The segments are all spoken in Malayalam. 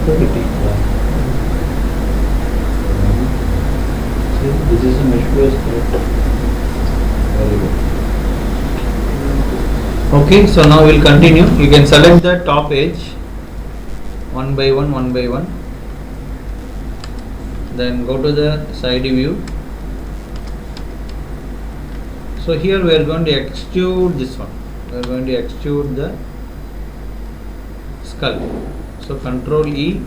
See, this is a mesh flow is correct. Very good. Okay, so now we'll continue. You can select the top edge one by one. Then go to the side view. So here we are going to extrude this one. We are going to extrude the skull. So Control E,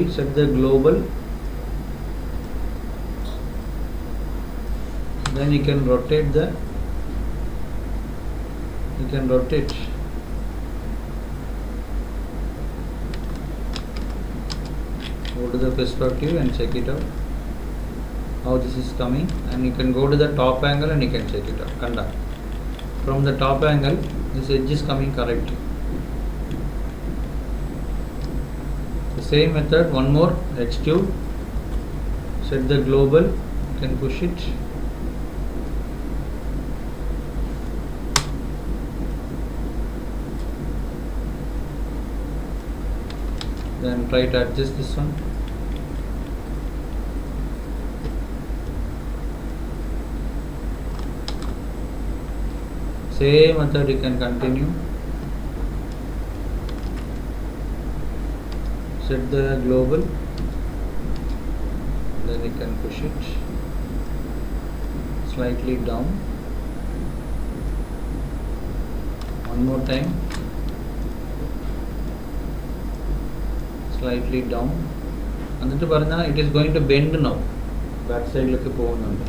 set the global. Then you can rotate the. Go to the perspective and check it out. How this is coming, and you can go to the top angle and you can check it out. Kanda. From the top angle, this edge is coming correct. The same method, one more, extrude, set the global, you can push it. Then try to adjust this one. Same method you can continue. Set the global, then you can push it slightly down. One more time, slightly down. And then it is going to bend now. Back side look പോകുന്നുണ്ട്.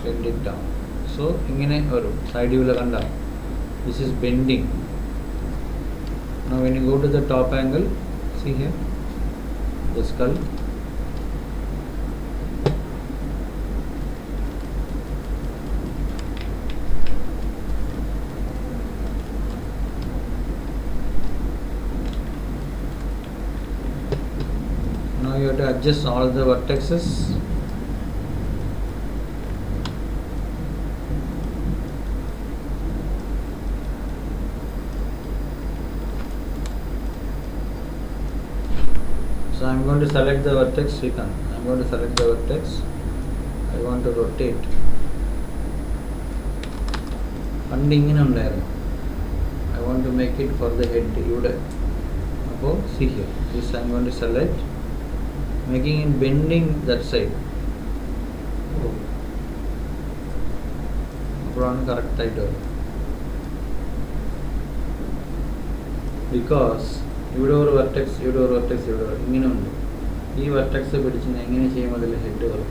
Bend it down. So ഇങ്ങനെ ഒരു side view കണ്ട. This is bending. Now when you go to the top angle, see here the skull. Now you have to adjust all the vertices. So I am going to select the vertex. I am going to select the vertex. I want to rotate. I want to make it for the head. See here. This I am going to select, making it bending that side. Correct title. Because ഇവിടെ ഒരു വെർട്ടെക്സ് ഇങ്ങനെ ഉണ്ട്. ഈ വെർട്ടെക്സ് പിടിച്ച് എങ്ങനെ ചെയ്യുമ്പോൾ അതിൽ ഹെഡ് വരും.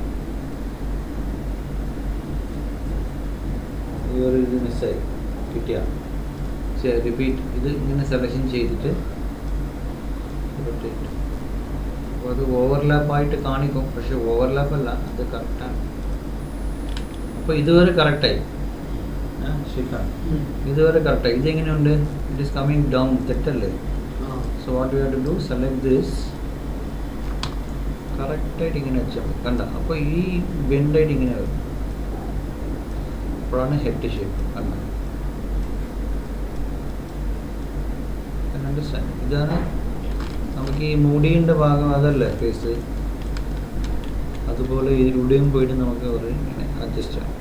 ഈ ഒരു ഇത് മിസ്സായി കിട്ടിയ റിപ്പീറ്റ്. ഇത് ഇങ്ങനെ സെലക്ഷൻ ചെയ്തിട്ട് റൊട്ടേറ്റ്. അപ്പോൾ അത് ഓവർലാപ്പായിട്ട് കാണിക്കും, പക്ഷെ ഓവർലാപ്പ് അല്ല, അത് കറക്റ്റാണ്. അപ്പോൾ ഇതുവരെ കറക്റ്റായി. ഇതുവരെ കറക്റ്റായി. ഇതെങ്ങനെയുണ്ട്? It is coming down. തെറ്റല്ലേ? So what we have to do, select this, correct ആയിട്ട് ഇങ്ങനെ വെച്ചാൽ കണ്ട. അപ്പോൾ ഈ ബെൻഡായിട്ട് ഇങ്ങനെ വരും. അപ്പോഴാണ് ഹെഡ് ഷേപ്പ്. കണ്ട, അണ്ടർസ്റ്റാൻഡ്? ഇതാണ് നമുക്ക് ഈ മുടിയുടെ ഭാഗം, അതല്ലേ ഫേസ്, അതുപോലെ ഇതിലൂടെയും പോയിട്ട് നമുക്ക് ഒരു ഇങ്ങനെ അഡ്ജസ്റ്റ് ചെയ്യാം.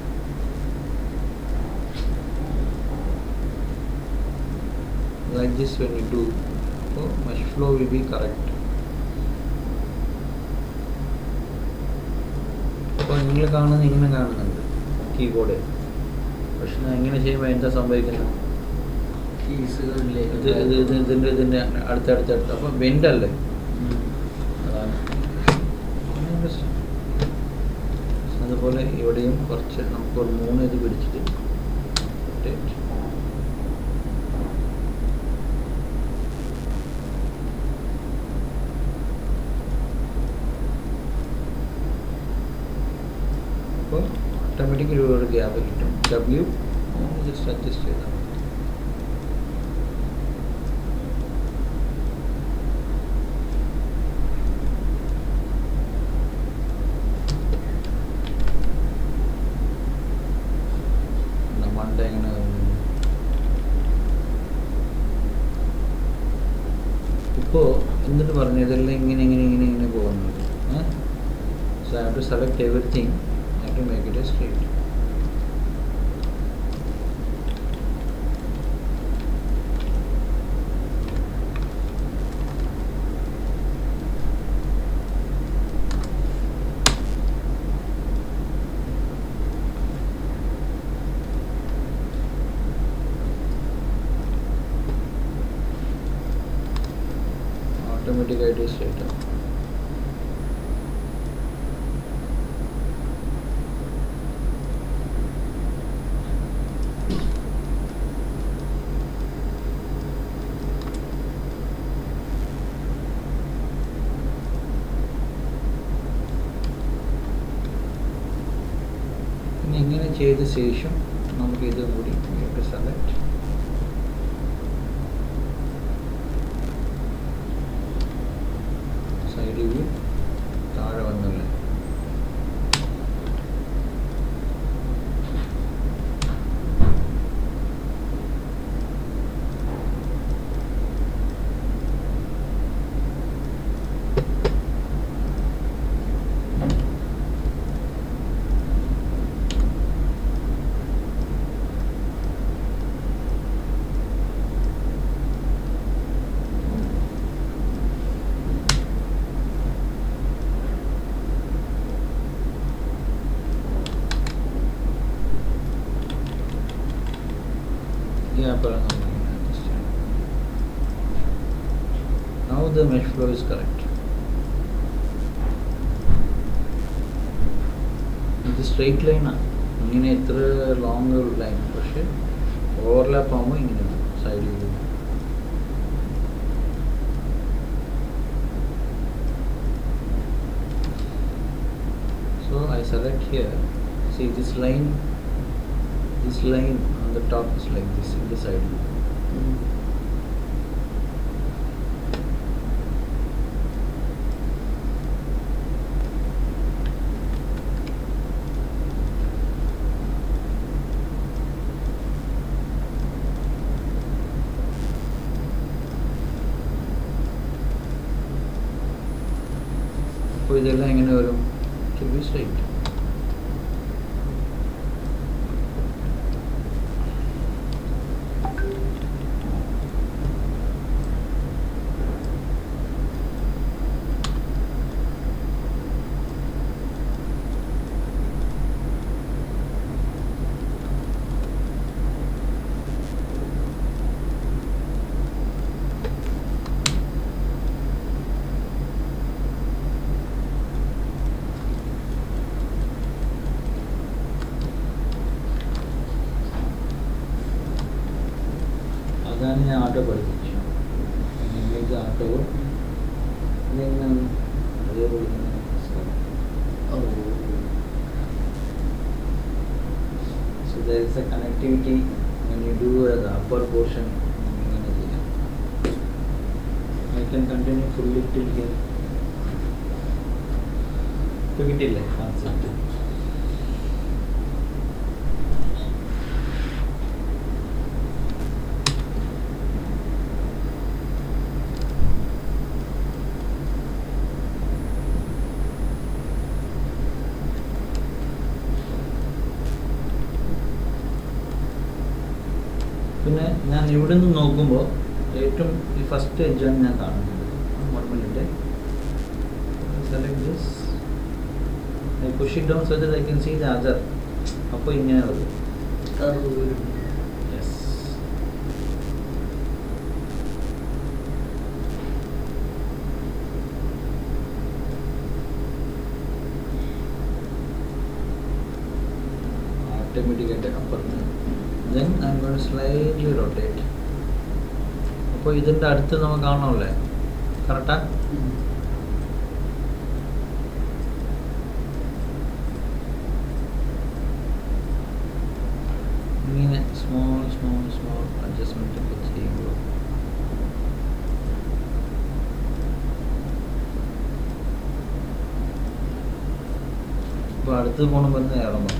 Like this when you do, so mesh flow will be correct. അപ്പോൾ നിങ്ങൾ കാണുന്നത് ഇങ്ങനെ കാണുന്നുണ്ട് കീബോർഡ്. പക്ഷെ ഞാൻ ഇങ്ങനെ ചെയ്യുമ്പോൾ എന്താ സംഭവിക്കുന്നത്? ഇതിൻ്റെ അടുത്തടുത്ത്. അപ്പോൾ ബെൻഡല്ലേ? അതാണ്. അതുപോലെ ഇവിടെയും കുറച്ച് നമുക്കൊരു 3 ഇത് പിടിച്ചിട്ട് ഓട്ടോമാറ്റിക്കലി ഒരു ഗ്യാപ്പ് കിട്ടും. ജസ്റ്റ് അഡ്ജസ്റ്റ് ചെയ്താൽ മതി. എന്തിട്ട് പറഞ്ഞു ഇതെല്ലാം ഇങ്ങനെ പോകുന്നത്. So I have to select everything. I have to make it a straight. Automatically straight up. ഇങ്ങനെ ചെയ്ത ശേഷം നമുക്ക് ഇത് കൂടി സെലക്ട് സൈഡ് വ്യൂ താഴെ വന്നല്ലേ. Now the mesh flow is correct. ഇത് സ്ട്രെയിറ്റ് ലൈനാണ്. ഇങ്ങനെ എത്ര ലോങ് ലൈൻ, പക്ഷെ ഓവർലാപ്പ് ആകുമ്പോൾ ഇങ്ങനെയാണ് side view. So I select here. See this line on the top is like this in the side view. അപ്പോൾ ഇതെല്ലാം എങ്ങനെ വരും? To be straight. അതാണ് ഞാൻ ആട്ടോ പഠിപ്പിച്ചു. നിങ്ങൾക്ക് ആട്ടവും ഇതെങ്ങനെ അതേപോലെ തന്നെ. So there is a connectivity when you do the upper portion. I can continue fully till here. ഇപ്പൊ കിട്ടില്ലേ കോൺസെപ്റ്റ്? പിന്നെ ഞാൻ ഇവിടെ നിന്ന് നോക്കുമ്പോൾ ഏറ്റവും ഈ ഫസ്റ്റ് എഡ്ജാണ് ഞാൻ കാണുന്നത്. 1 minute. Select this. I push it down so that I can see the other. അപ്പോൾ ഇങ്ങനെ വരും. Yes. Automatically upper. Then I'm going to slightly rotate. അപ്പോൾ ഇതിൻ്റെ അടുത്ത് നമുക്ക് കാണണമല്ലേ? കറക്റ്റാ? ഇങ്ങനെ സ്മോൾ അഡ്ജസ്റ്റ്മെൻ്റ് ഒക്കെ ചെയ്യുമ്പോൾ ഇപ്പോൾ അടുത്ത് പോകണം പറഞ്ഞ് ഇറങ്ങും.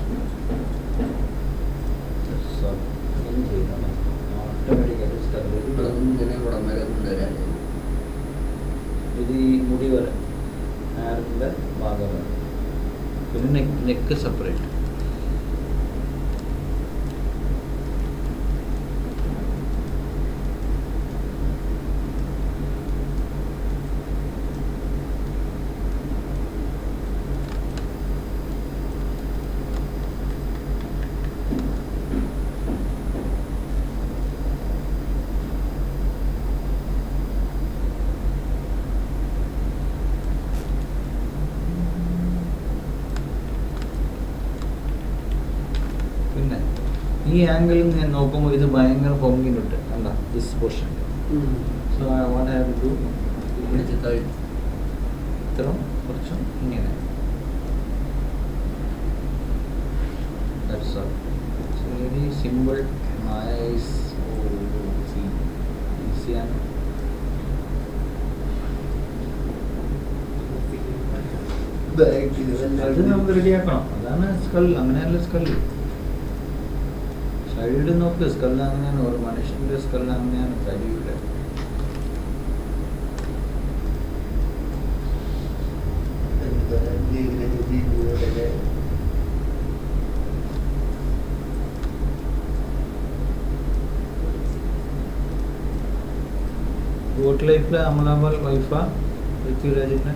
Neck separate. പിന്നെ ഈ ആംഗിളിൽ ഞാൻ നോക്കുമ്പോൾ ഇത് ഭയങ്കര പൊങ്ങിയിട്ടുണ്ട് അല്ല this position. So I want have to ഇത്രയും കുറച്ചും ഇങ്ങനെ. That's all. So very simple nice. ഈസിയാണ്. അത് നമുക്ക് റെഡിയാക്കണം. അതാണ് സ്കൾ. അങ്ങനെയല്ല സ്കല്ല്. സൈഡ് നോക്ക്, സ്കല്ല് അങ്ങനെയാണ്. ഒരു മനുഷ്യൻ്റെ സ്കല്ല് അങ്ങനെയാണ്. സൈഡിലൂടെ ഗോട്ട് ലൈഫിലെ അമലാപാൽ വൈഫാ പൃഥ്വിരാജിൻ്റെ.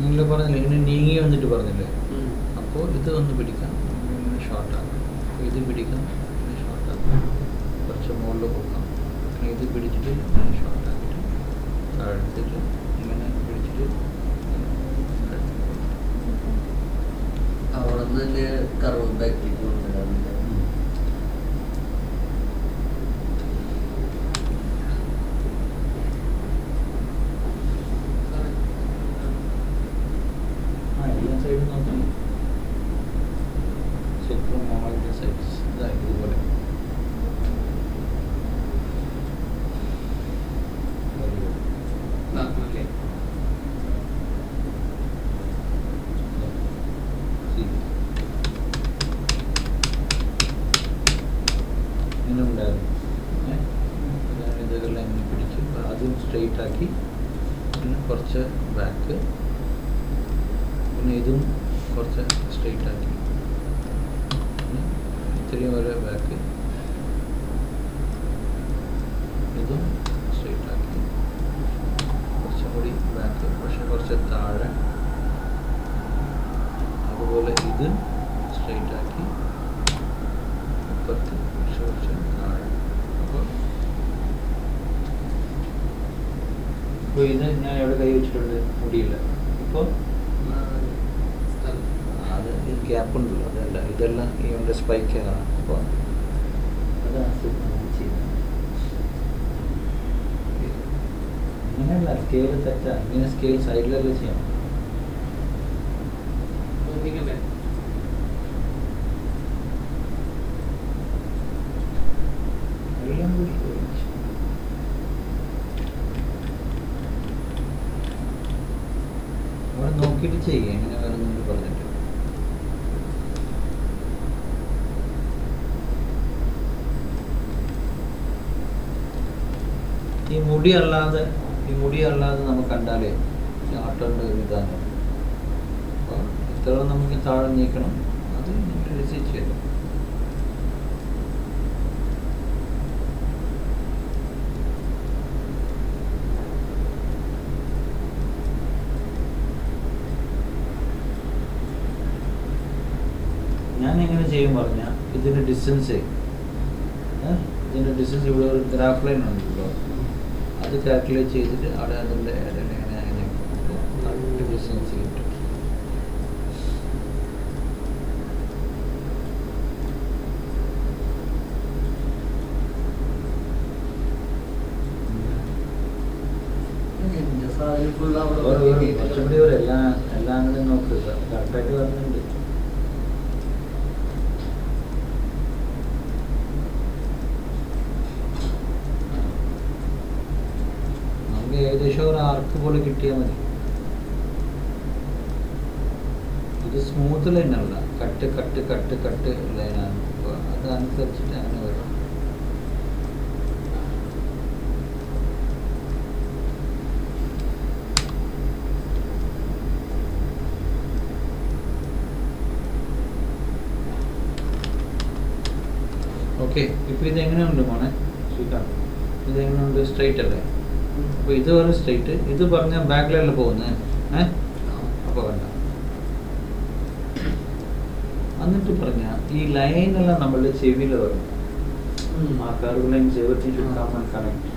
നിങ്ങൾ പറഞ്ഞില്ലേ ഇങ്ങനെ നീങ്ങി വന്നിട്ട് പറഞ്ഞില്ലേ. അപ്പോൾ ഇത് ഒന്ന് പിടിക്കാം, ഇങ്ങനെ ഷോർട്ടാക്കാം. ഇത് പിടിക്കാം, ഇങ്ങനെ ഷോർട്ടാക്കാം. കുറച്ച് മുകളിൽ പോകാം. ഇത് പിടിച്ചിട്ട് ഇങ്ങനെ ഷോർട്ടാക്കിയിട്ട് താഴെടുത്തിട്ട് ഇങ്ങനെ പിടിച്ചിട്ട് അവിടെ നിന്ന് തന്നെ കറവ് ബാക്കിലേക്ക് കൊണ്ടുവരാറുണ്ട്. എല്ലാ സൈഡും നോക്കാം. സൂപ്പർ മോളിൻ്റെ സൈഡ്സ് ഇതാ ഇതുപോലെ. സ്ട്രെയിറ്റ് ആക്കി, പിന്നെ കുറച്ച് ബാക്ക്, പിന്നെ ഇതും കുറച്ച് സ്ട്രെയിറ്റ് ആക്കി, പിന്നെ ഇത്രയും വരെ ബാക്ക്, ഇതും സ്ട്രെയിറ്റ് ആക്കി, കുറച്ചും കൂടി ബാക്ക് പക്ഷെ കുറച്ച് താഴെ, അതുപോലെ ഇത് സ്ട്രെയിറ്റ് ആക്കി, ഇപ്പുറത്ത് കുറച്ച് താഴെ. അപ്പോൾ ഇത് ഞാൻ എവിടെ കൈ വെച്ചിട്ടുണ്ട്? മുടിയില്ല. ഇപ്പോൾ അത് ഈ ഗ്യാപ്പ് ഉണ്ടല്ലോ, അതല്ല, ഇതെല്ലാം ഈ എൻ്റെ സ്പൈക്കാണ്. അപ്പോൾ അതാണ് ചെയ്യുന്നത്. ഇങ്ങനെയല്ല, സ്കെയിൽ തെറ്റാ. ഇങ്ങനെ സ്കെയിൽ സൈഡിലല്ലേ ചെയ്യാം. എല്ലാം കൂടി അവിടെ നോക്കിയിട്ട് ചെയ്യുക, എങ്ങനെ വരുന്നുണ്ട് പറഞ്ഞിട്ട്. ഈ മുടി അല്ലാതെ നമുക്ക് കണ്ടാലേ ആട്ടേണ്ട ഒരു ഇതാണ്. അപ്പോൾ ഇത്ര നമുക്ക് താഴെ നീക്കണം, അത് നിങ്ങൾ ഡിസൈഡ് ചെയ്തു. ഞാൻ എങ്ങനെ ചെയ്യും പറഞ്ഞാൽ, ഇതിൻ്റെ ഡിസ്റ്റൻസ് ഇവിടെ ഒരു ഗ്രാഫ് ലൈൻ ഉണ്ടല്ലോ, അത് കാൽക്കുലേറ്റ് ചെയ്തിട്ട് അവിടെ അതിൻ്റെ എങ്ങനെ കറക്റ്റ് ഡിസ്റ്റൻസ് കിട്ടും. കുറച്ചുകൂടി എല്ലാം കൂടി നോക്കുക, കറക്റ്റായിട്ട് വരുന്നുണ്ട്. ഏകദേശം ഒരു ആർക്ക് പോലെ കിട്ടിയാൽ മതി. ഇത് സ്മൂത്ത് ലൈൻ അല്ല, കട്ട് കട്ട് കട്ട് കട്ട് ലൈനാണ്. അപ്പോൾ അതനുസരിച്ചിട്ട് അങ്ങനെ വരും. ഓക്കെ, ഇപ്പോൾ ഇതെങ്ങനെയുണ്ട് മോനെ ശ്രീകാന്ത്? ഇതെങ്ങനെയുണ്ട്? സ്ട്രൈറ്റ് അല്ലേ? അപ്പോൾ ഇത് ഒരു സ്ട്രൈറ്റ്, ഇത് പറഞ്ഞാൽ ബാക്കിലല്ല പോകുന്നത്. അപ്പോൾ വേണ്ട. എന്നിട്ട് പറഞ്ഞാൽ ഈ ലൈനെല്ലാം നമ്മളുടെ ചെവിയിൽ വരും. ആ curve line everything should come and connect.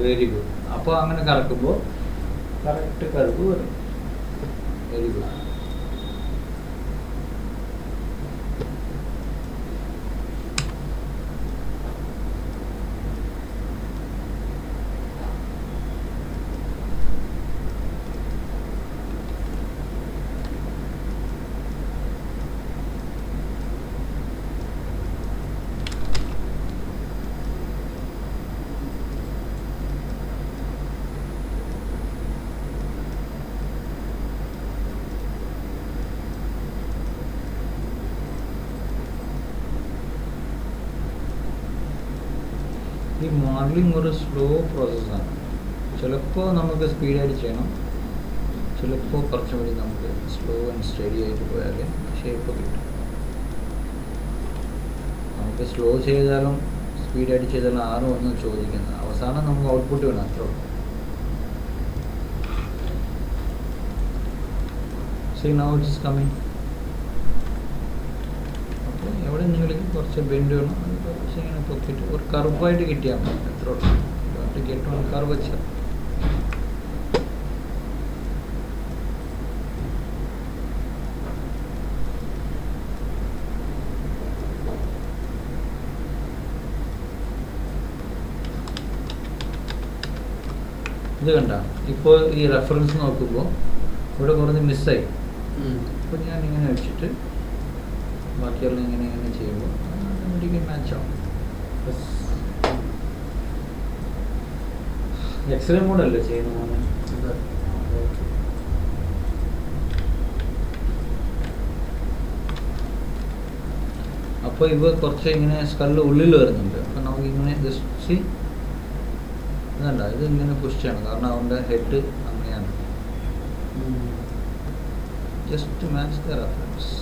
Very good. അപ്പോൾ അങ്ങനെ കറക്കുമ്പോൾ കറക്റ്റ് കർവ് വരും. Very good. ഈ മോഡലിംഗ് ഒരു സ്ലോ പ്രോസസ്സാണ്. ചിലപ്പോൾ നമുക്ക് സ്പീഡായിട്ട് ചെയ്യണം, ചിലപ്പോൾ കുറച്ചും കൂടി നമുക്ക് സ്ലോ ആൻഡ് സ്റ്റഡി ആയിട്ട് പോയാൽ ഷേപ്പ് കിട്ടും. നമുക്ക് സ്ലോ ചെയ്താലും സ്പീഡായിട്ട് ചെയ്താലും ആരും ഒന്നും ചോദിക്കുന്നത്, അവസാനം നമുക്ക് ഔട്ട്പുട്ട് വേണം, അത്ര. See now it is coming. അപ്പോൾ എവിടെ നിങ്ങൾക്ക് കുറച്ച് ബെൻഡ് വേണം, അത് കുറച്ച് ഇങ്ങനെ പൊക്കിയിട്ട് ഒരു കർവായിട്ട് കിട്ടിയാൽ മതി, എത്ര ഗെറ്റ് വൺ കർവ് വെച്ചാൽ. ഇത് കണ്ട, ഇപ്പോൾ ഈ റെഫറൻസ് നോക്കുമ്പോൾ ഇവിടെ കുറച്ച് മിസ്സായി. അപ്പോൾ ഞാൻ ഇങ്ങനെ വെച്ചിട്ട് ബാക്കിയെല്ലാം ഇങ്ങനെ ഇങ്ങനെ ചെയ്യുമ്പോൾ ഓട്ടോമാറ്റിക്കലി മാച്ചാവും. എക്സ്റേ മോഡല്ലേ ചെയ്യുന്ന. അപ്പോൾ ഇവ കുറച്ച് ഇങ്ങനെ സ്കല്ല് ഉള്ളിൽ വരുന്നുണ്ട്. അപ്പോൾ നമുക്ക് ഇങ്ങനെ ജസ്റ്റ് ഇതല്ല, ഇത് ഇങ്ങനെ പുഷ് ചെയ്യണം, കാരണം അവൻ്റെ ഹെഡ് അങ്ങനെയാണ്. Just match the reference.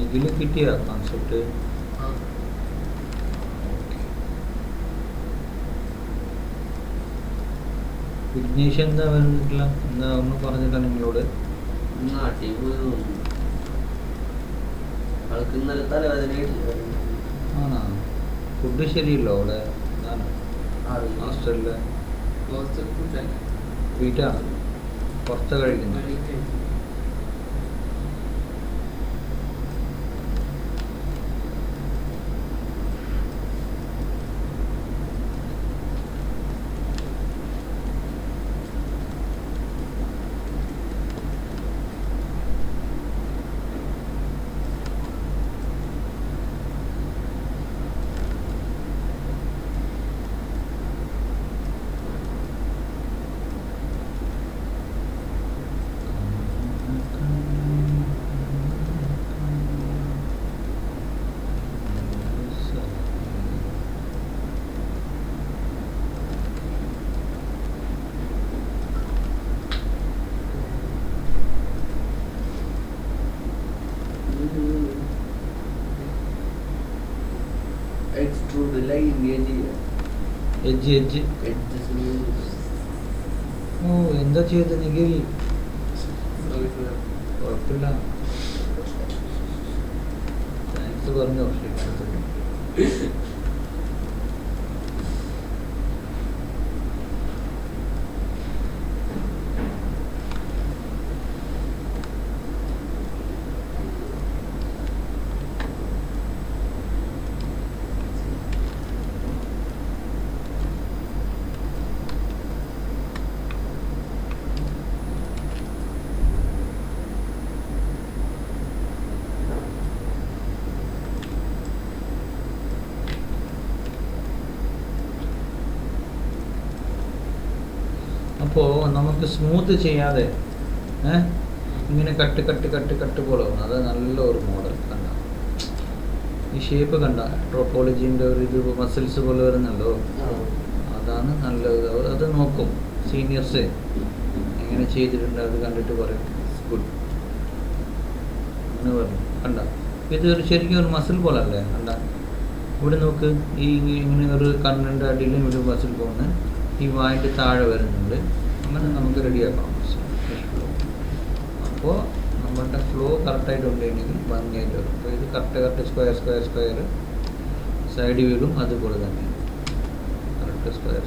ഇതിൽ കിട്ടിയ കോൺസെപ്റ്റ് വിഘ്നേഷ് എന്താ വരുന്നിട്ടില്ല, എന്താ ഒന്ന് പറഞ്ഞില്ല നിങ്ങളോട്? നാട്ടിൽ പോയി ആൾക്ക് ഇന്നലെ തലവേദന ആണോ? ഫുഡ് ശരിയല്ലോ അവിടെ? ഹോസ്റ്റലില് വീട്ടാണ് പുറത്ത് കഴിക്കുന്നത്? എക്സ്ട്രൂഡ് ലൈൻ എഡ്ജ് ഓ എന്താ ചെയ്തത് നിഖിൽ? കുഴപ്പമില്ല, താങ്ക്സ് പറഞ്ഞു. പക്ഷേ അപ്പോൾ നമുക്ക് സ്മൂത്ത് ചെയ്യാതെ ഇങ്ങനെ കട്ട് പോലെ വന്നു. അത് നല്ല ഒരു മോഡൽ കണ്ട, ഈ ഷേപ്പ് കണ്ട, ട്രോപ്പോളജീൻ്റെ ഒരു ഇത് മസിൽസ് പോലെ വരുന്നല്ലോ, അതാണ് നല്ലത്. അത് നോക്കും സീനിയേഴ്സ് എങ്ങനെ ചെയ്തിട്ടുണ്ട്, അത് കണ്ടിട്ട് പറയും ഗുഡ് അങ്ങനെ പറഞ്ഞു. കണ്ട, ഇത് ഒരു ശരിക്കും ഒരു മസിൽ പോലെ അല്ലേ? കണ്ട, ഇവിടെ നോക്ക്, ഈ ഇങ്ങനെ ഒരു കണ്ണിൻ്റെ അടിയിലും ഇവിടെ മസിൽ പോകുന്നത്, ഈ വായിൻ്റെ താഴെ വരുന്നുണ്ട്. അങ്ങനെ നമുക്ക് റെഡിയാക്കാം ഫ്ലോ. അപ്പോൾ നമ്മളുടെ ഫ്ലോ കറക്റ്റായിട്ട് ഉണ്ടെങ്കിൽ ഭംഗിയായിട്ട് വരും. അപ്പോൾ ഇത് കറക്റ്റ് സ്ക്വയർ സൈഡ് വ്യൂലും അതുപോലെ തന്നെ കറക്റ്റ് സ്ക്വയർ